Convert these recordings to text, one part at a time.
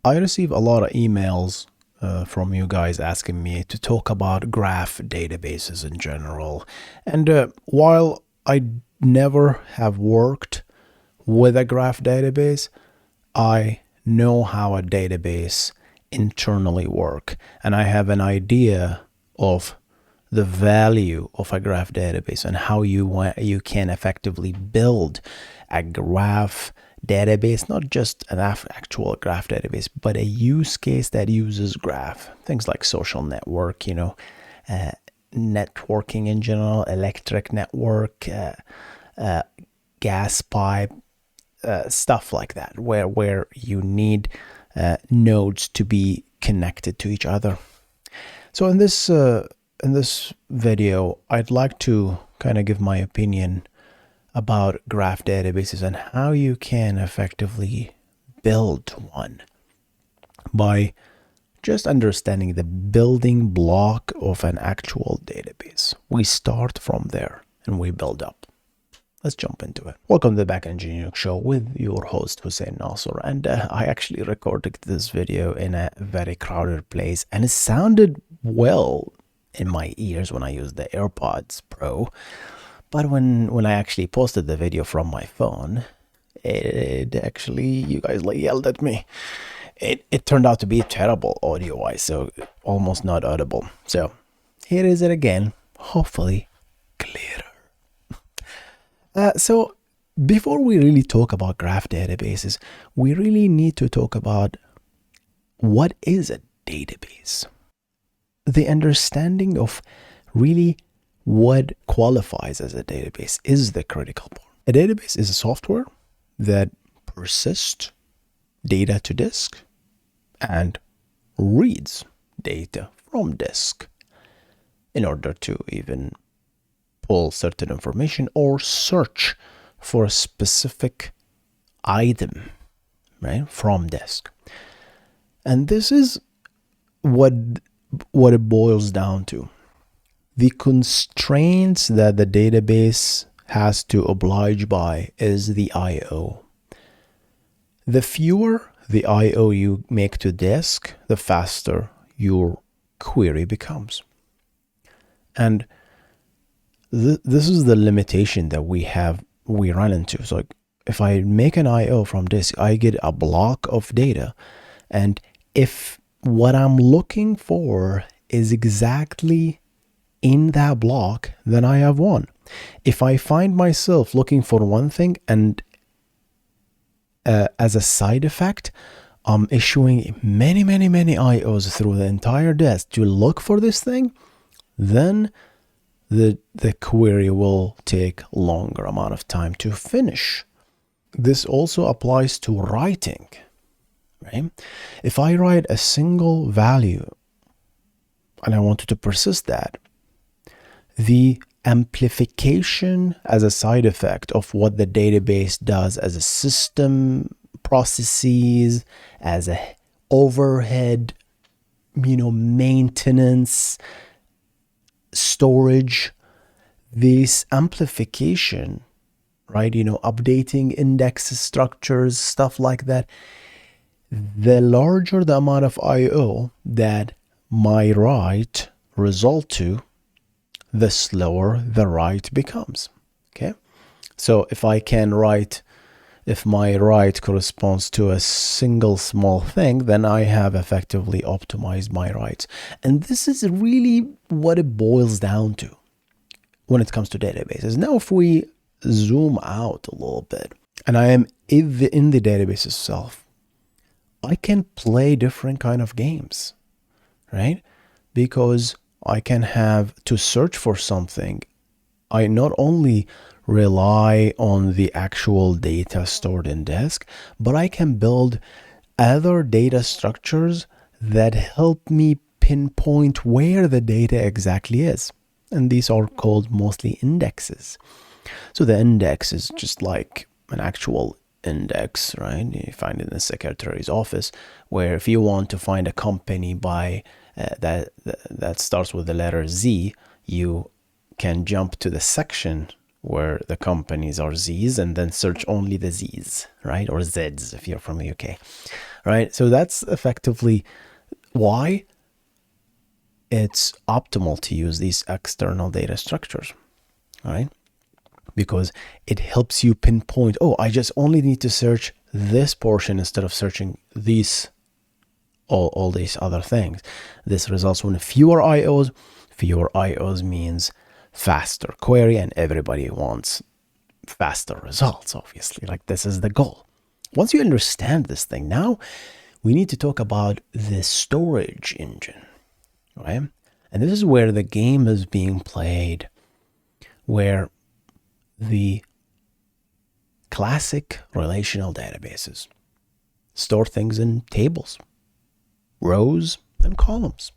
I receive a lot of emails from you guys asking me to talk about graph databases in general. And while I never have worked with a graph database, I know how a database internally work, and I have an idea of the value of a graph database and how you can effectively build a graph database, not just an actual graph database, but a use case that uses graph. Things like social network, networking in general, electric network, gas pipe, stuff like that, where you need nodes to be connected to each other. So in this video, I'd like to kind of give my opinion about graph databases and how you can effectively build one by just understanding the building block of an actual database. We start from there and we build up. Let's jump into it. Welcome to the Backend Engineering Show with your host, Hussein Nasser. And I actually recorded this video in a very crowded place, and it sounded well in my ears when I used the AirPods Pro. But when I actually posted the video from my phone, it actually, you guys yelled at me. It turned out to be terrible audio-wise, so almost not audible. So here is it again, hopefully clearer. So before we really talk about graph databases, we really need to talk about what is a database. The understanding of really what qualifies as a database is the critical part. A database is a software that persists data to disk and reads data from disk in order to even pull certain information or search for a specific item, right, from disk. And this is what it boils down to. The constraints that the database has to oblige by is the I/O. The fewer the I/O you make to disk, the faster your query becomes. And this is the limitation that we run into. So if I make an I/O from disk, I get a block of data, and if what I'm looking for is exactly in that block, then I have won. If I find myself looking for one thing and as a side effect, I'm issuing many I/Os through the entire disk to look for this thing, then the query will take longer amount of time to finish. This also applies to writing, right? If I write a single value and I wanted to persist that, the amplification as a side effect of what the database does as a system, processes, as a overhead, maintenance, storage, this amplification, right, updating index structures, stuff like that, the larger the amount of I/O that my write result to, the slower the write becomes. Okay, so if my write corresponds to a single small thing, then I have effectively optimized my writes. And this is really what it boils down to when it comes to databases. Now, if we zoom out a little bit, and I am in the database itself, I can play different kind of games, right? Because I can have to search for something. I not only rely on the actual data stored in disk, but I can build other data structures that help me pinpoint where the data exactly is. And these are called mostly indexes. So the index is just like an actual index, right? You find it in the secretary's office, where if you want to find a company by that starts with the letter Z, you can jump to the section where the companies are Z's, and then search only the Z's, right? Or Z's if you're from the UK, right? So that's effectively why it's optimal to use these external data structures, right? Because it helps you pinpoint, oh, I just only need to search this portion instead of searching these, all these other things. This results in fewer IOs. Fewer IOs means faster query, and everybody wants faster results, obviously. Like, this is the goal. Once you understand this thing, now we need to talk about the storage engine, right? And this is where the game is being played, where the classic relational databases store things in tables, rows, and columns.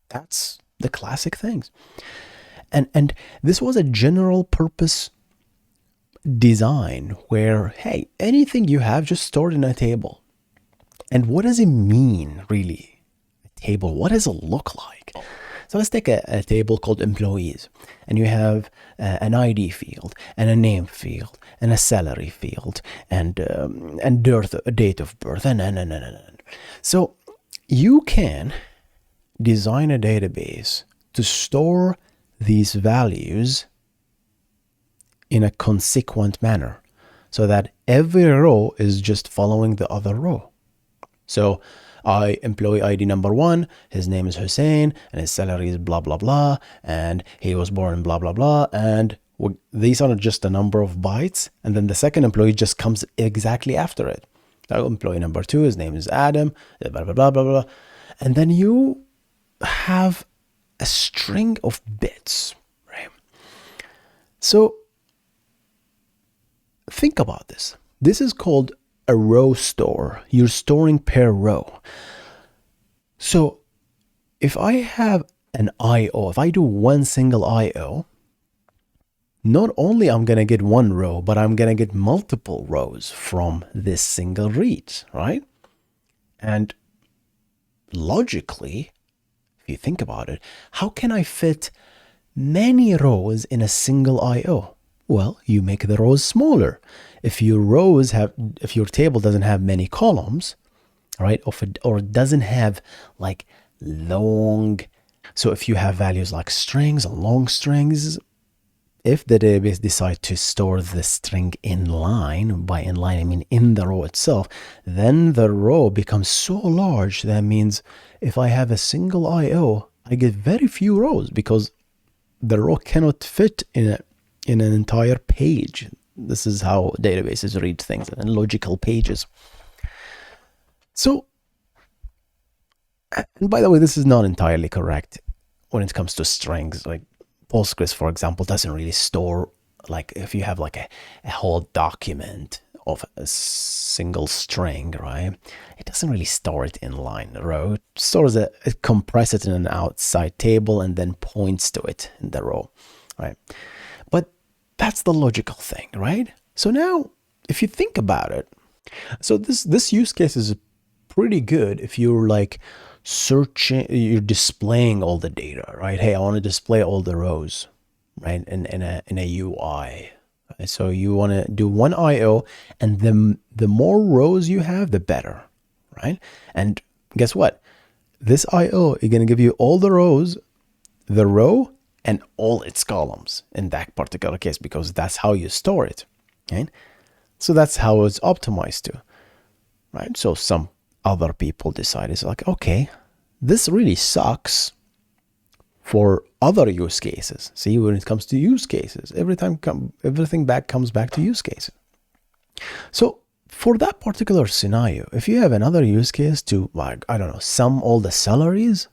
That's the classic things. And this was a general purpose design where, hey, anything you have, just stored in a table. And what does it mean, really? A table, what does it look like? So let's take a table called employees, and you have an ID field, and a name field, and a salary field, and date of birth, and. So you can design a database to store these values in a consequent manner, so that every row is just following the other row. So employee ID number 1, his name is Hussein, and his salary is blah, blah, blah, and he was born in blah, blah, blah, and these are just a number of bytes, and then the second employee just comes exactly after it. So employee number 2, his name is Adam, blah, blah, blah, blah, blah, and then you have a string of bits, right? So think about this. This is called a row store. You're storing per row. So if I have an IO, if I do one single IO, not only I'm going to get one row, but I'm going to get multiple rows from this single read, right? And logically, if you think about it, how can I fit many rows in a single IO? Well, you make the rows smaller. If your table doesn't have many columns, right? Or it doesn't have like long. So if you have values like strings and long strings, if the database decides to store the string in line, by in line I mean in the row itself, then the row becomes so large. That means if I have a single IO, I get very few rows because the row cannot fit in an entire page. This is how databases read things in logical pages. So, and by the way, this is not entirely correct when it comes to strings. Like Postgres, for example, doesn't really store, like if you have like a whole document of a single string, right? It doesn't really store it in line row. It stores it compresses it in an outside table and then points to it in the row, right? But that's the logical thing, right? So now, if you think about it, so this use case is pretty good if you're like searching, you're displaying all the data, right? Hey, I want to display all the rows, right? In a UI. Right? So you want to do one IO, and the more rows you have, the better, right? And guess what? This IO is going to give you all the rows, the row, and all its columns in that particular case, because that's how you store it, right? So that's how it's optimized to, right? So some other people decide, it's like, okay, this really sucks for other use cases. See, when it comes to use cases, everything comes back to use cases. So for that particular scenario, if you have another use case to, like, I don't know, sum all the salaries,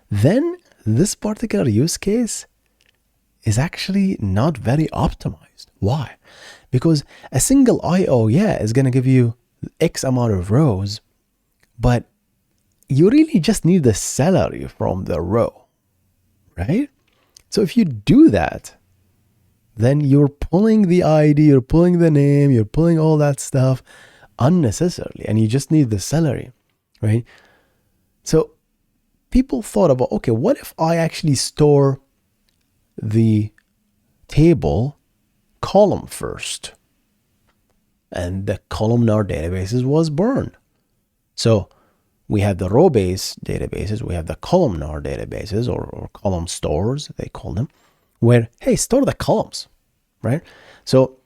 then this particular use case is actually not very optimized. Why? Because a single IO, is going to give you X amount of rows, but you really just need the salary from the row, right? So if you do that, then you're pulling the ID, you're pulling the name, you're pulling all that stuff unnecessarily, and you just need the salary, right? So people thought about, okay, what if I actually store the table column first, and the columnar databases was burned. So we have the row-based databases, we have the columnar databases, or column stores, they call them, where, hey, store the columns, right? So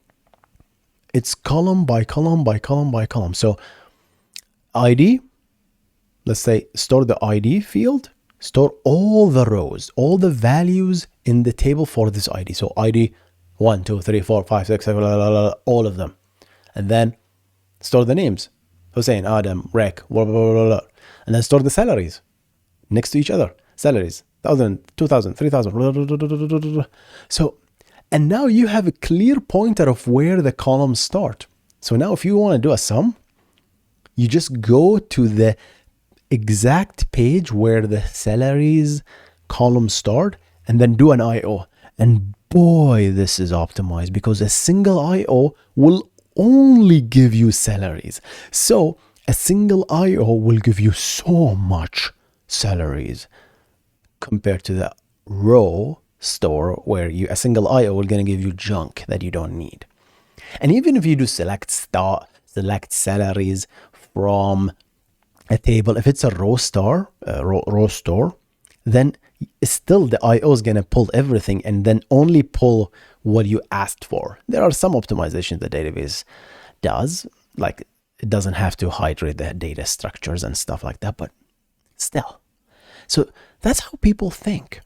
it's column by column by column by column. So ID, let's say store the ID field, store all the rows, all the values in the table for this ID. So ID 1, 2, 3, 4, 5, 6, 7, all of them. And then store the names, Hussein, Adam, Rek, blah, blah, blah, blah. And then store the salaries next to each other. Salaries, 1,000, 2,000, 3,000. So, and now you have a clear pointer of where the columns start. So now if you want to do a sum, you just go to the exact page where the salaries column start and then do an IO. And boy, this is optimized because a single IO will only give you salaries. So a single IO will give you so much salaries compared to the row store where a single IO will gonna give you junk that you don't need. And even if you do select salaries from a table, if it's a row store, then still the IO is gonna pull everything and then only pull what you asked for. There are some optimizations the database does, like it doesn't have to hydrate the data structures and stuff like that, but still. So that's how people think,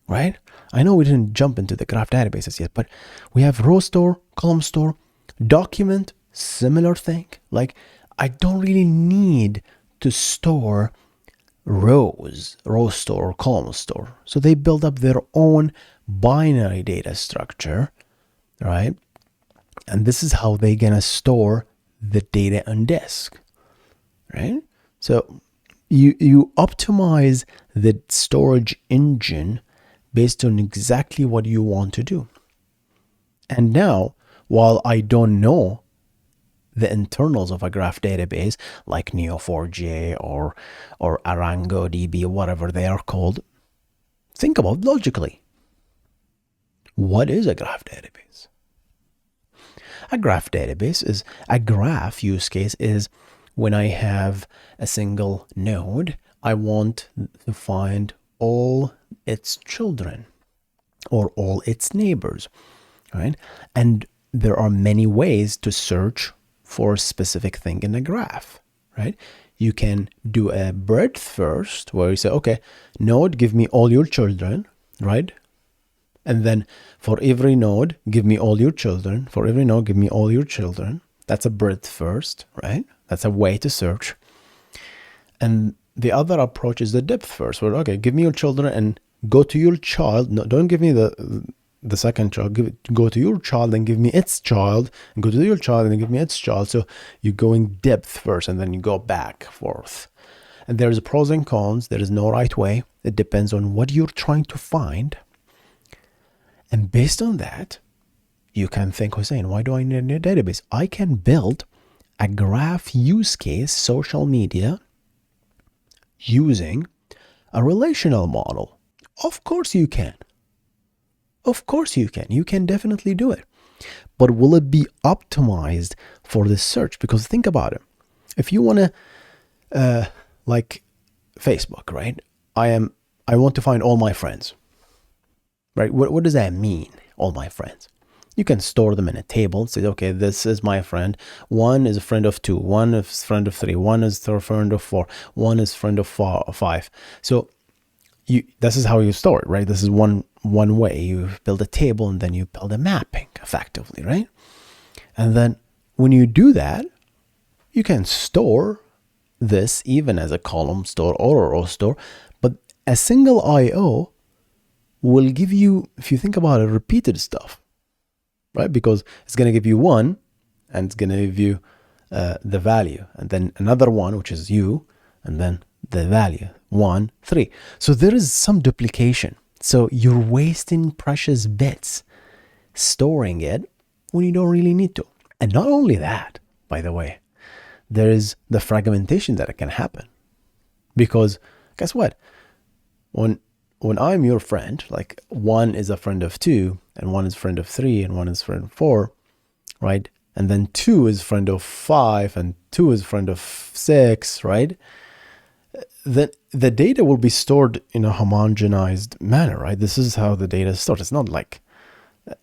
right? I know we didn't jump into the graph databases yet, but we have row store, column store, document, similar thing. Like I don't really need to store rows, row store or column store. So they build up their own binary data structure, right? And this is how they're gonna store the data on disk, right? So you optimize the storage engine based on exactly what you want to do. And now, while I don't know the internals of a graph database like Neo4j or ArangoDB, whatever they are called, think about logically. What is a graph database? A graph database is a graph use case is when I have a single node, I want to find all its children or all its neighbors, right? And there are many ways to search for a specific thing in a graph, right? You can do a breadth first where you say, okay, node, give me all your children, right? And then for every node, give me all your children. For every node, give me all your children. That's a breadth first, right? That's a way to search. And the other approach is the depth first, where, okay, give me your children and go to your child. No, don't give me the second child. Go to your child and give me its child, and go to your child and give me its child. So you're going depth first, and then you go back forth. And there's pros and cons. There is no right way. It depends on what you're trying to find. And based on that, you can think, Hussein, why do I need a database? I can build a graph use case, social media, using a relational model. Of course you can. Of course you can. You can definitely do it. But will it be optimized for the search? Because think about it. If you want to, like Facebook, right? I want to find all my friends. Right? What does that mean, all my friends? You can store them in a table. Say, okay, this is my friend. One is a friend of 2. One is friend of 3. One is a friend of 4. One is friend of 5. So this is how you store it, right? This is one way. You build a table and then you build a mapping effectively, right? And then when you do that, you can store this even as a column store or a row store. But a single IO will give you, if you think about it, repeated stuff, right? Because it's going to give you 1 and it's going to give you the value, and then another 1, which is you, and then the value 1, 3. So there is some duplication. So you're wasting precious bits storing it when you don't really need to. And not only that, by the way, there is the fragmentation that can happen. Because guess what? When I'm your friend, like 1 is a friend of 2, and one is friend of 3, and one is friend of 4, right? And then 2 is friend of 5, and 2 is friend of 6, right? Then the data will be stored in a homogenized manner, right? This is how the data is stored. It's not like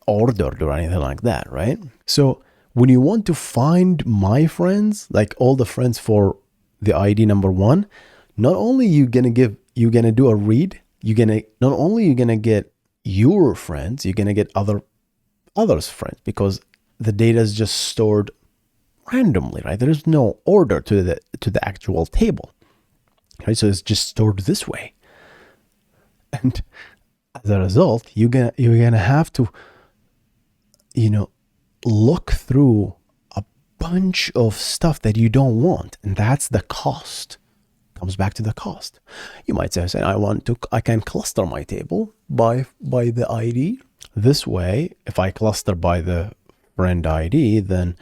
ordered or anything like that, right? So when you want to find my friends, like all the friends for the ID number 1, not only you're gonna do a read, not only you're gonna get your friends, you're gonna get others' friends, because the data is just stored randomly, right? There is no order to the actual table, right? So it's just stored this way, and as a result, you're gonna have to, look through a bunch of stuff that you don't want, and that's the cost. Comes back to the cost. You might say, I can cluster my table by the ID. This way, if I cluster by the friend ID, then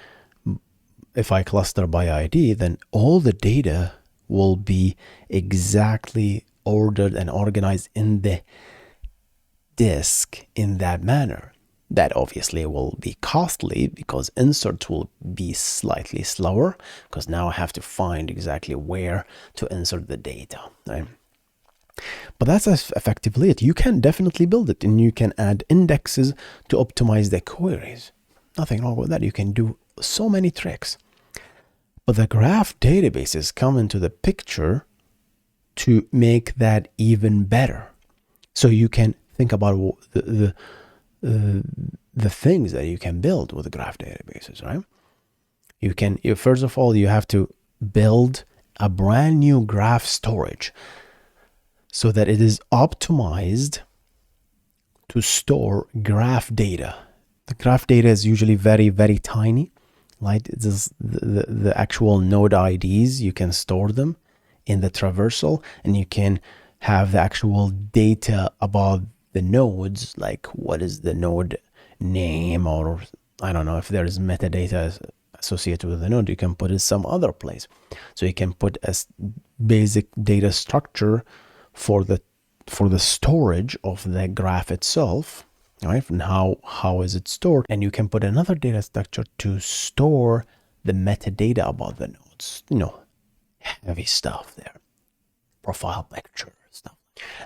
if I cluster by ID, then all the data will be exactly ordered and organized in the disk in that manner. That obviously will be costly because inserts will be slightly slower, because now I have to find exactly where to insert the data, right? But that's effectively it. You can definitely build it, and you can add indexes to optimize the queries. Nothing wrong with that. You can do so many tricks. But the graph databases come into the picture to make that even better. So you can think about the things that you can build with the graph databases, right? First of all, you have to build a brand new graph storage so that it is optimized to store graph data. The graph data is usually very, very tiny, right? It's just the actual node IDs, you can store them in the traversal, and you can have the actual data about the nodes, like what is the node name, or I don't know if there is metadata associated with the node, you can put it some other place. So you can put a basic data structure for the storage of the graph itself, right? And how is it stored? And you can put another data structure to store the metadata about the nodes, heavy stuff there, profile picture stuff.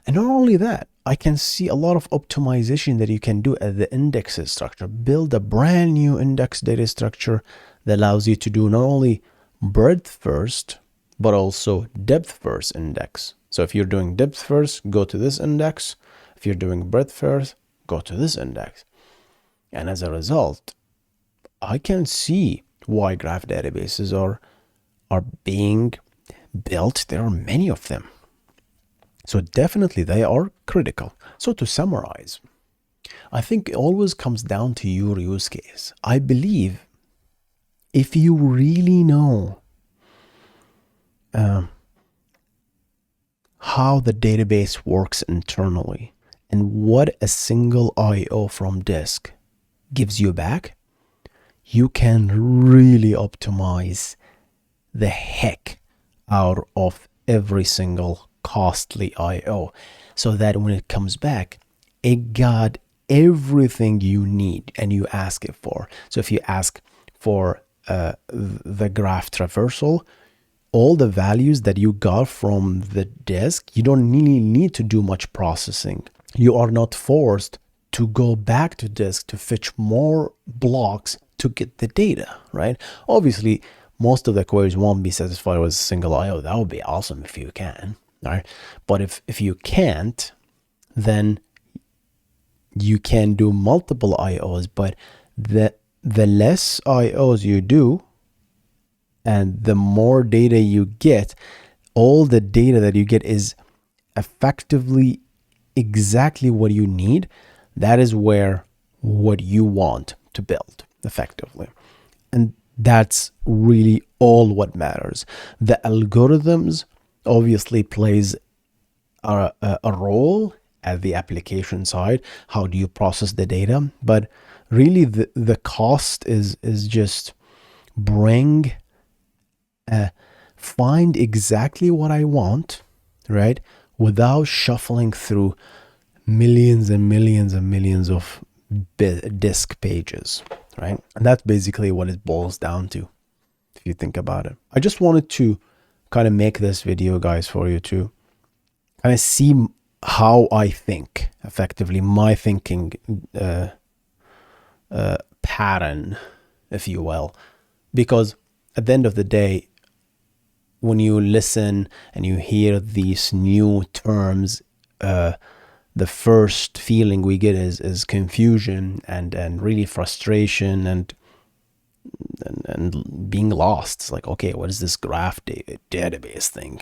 And not only that, I can see a lot of optimization that you can do at the indexes structure. Build a brand new index data structure that allows you to do not only breadth first, but also depth first index. So if you're doing depth first, go to this index. If you're doing breadth first, go to this index. And as a result, I can see why graph databases are being built. There are many of them. So definitely they are critical. So to summarize, I think it always comes down to your use case. I believe if you really know how the database works internally and what a single I/O from disk gives you back, you can really optimize the heck out of every single costly I/O, so that when it comes back, it got everything you need and you ask it for. So if you ask for the graph traversal, all the values that you got from the disk, you don't really need to do much processing. You are not forced to go back to disk to fetch more blocks to get the data, right? Obviously, most of the queries won't be satisfied with a single I/O. That would be awesome if you can, right? But if you can't, then you can do multiple I/Os, but the less I/Os you do and the more data you get, all the data that you get is effectively exactly what you need. That is where what you want to build effectively. And that's really all what matters. The algorithms obviously plays a role at the application side. How do you process the data? But really the cost is just find exactly what I want, right? Without shuffling through millions and millions and millions of disk pages, right? And that's basically what it boils down to, if you think about it. I just wanted to kind of make this video, guys, for you to kind of see how I think, effectively, my thinking pattern, if you will. Because at the end of the day, when you listen and you hear these new terms, the first feeling we get is confusion and really frustration and being lost. It's like, okay, what is this graph database thing?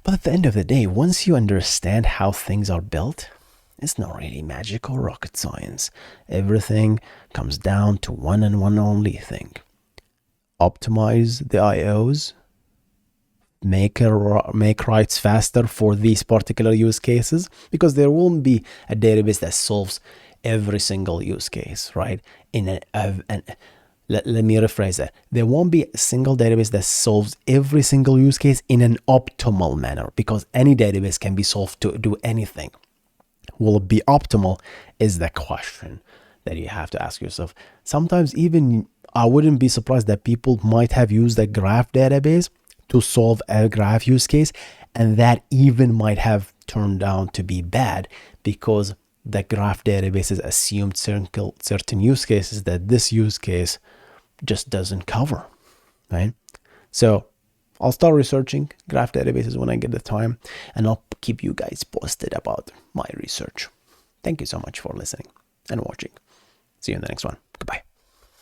But at the end of the day, once you understand how things are built, it's not really magic or rocket science. Everything comes down to one and one only thing. Optimize the IOs, make writes faster for these particular use cases, because there won't be a database that solves every single use case, right? Let me rephrase that. There won't be a single database that solves every single use case in an optimal manner, because any database can be solved to do anything. Will it be optimal is the question that you have to ask yourself. Sometimes even I wouldn't be surprised that people might have used a graph database to solve a graph use case, and that even might have turned out to be bad because the graph databases assumed certain use cases that this use case just doesn't cover, right? So I'll start researching graph databases when I get the time, and I'll keep you guys posted about my research. Thank you so much for listening and watching. See you in the next one. Goodbye.